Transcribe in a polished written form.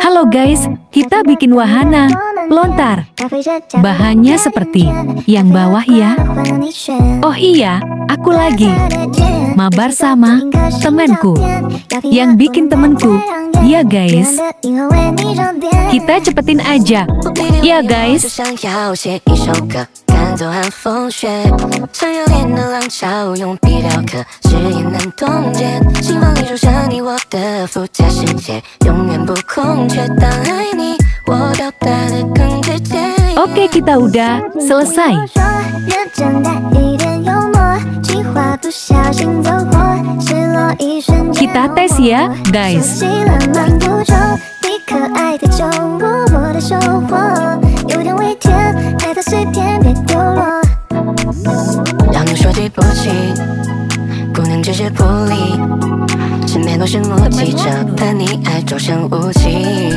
Halo guys, kita bikin wahana lontar. Bahannya seperti yang bawah ya. Oh iya, aku lagi mabar sama temanku. Yang bikin temanku. Ya guys, kita cepetin aja. Ya guys. 走寒风雪，像热烈的浪潮，用笔雕刻，誓言难冻结。心房里住着你我的附加世界，永远不空缺。当爱你，我表达的更直接。Oke, kita udah selesai. Kita tes ya, guys. 可爱的酒窝，我的收获，有点微甜，爱的碎片别丢落。让你说对不起，不能只是不理，身边都是默契，这般溺爱终生无期。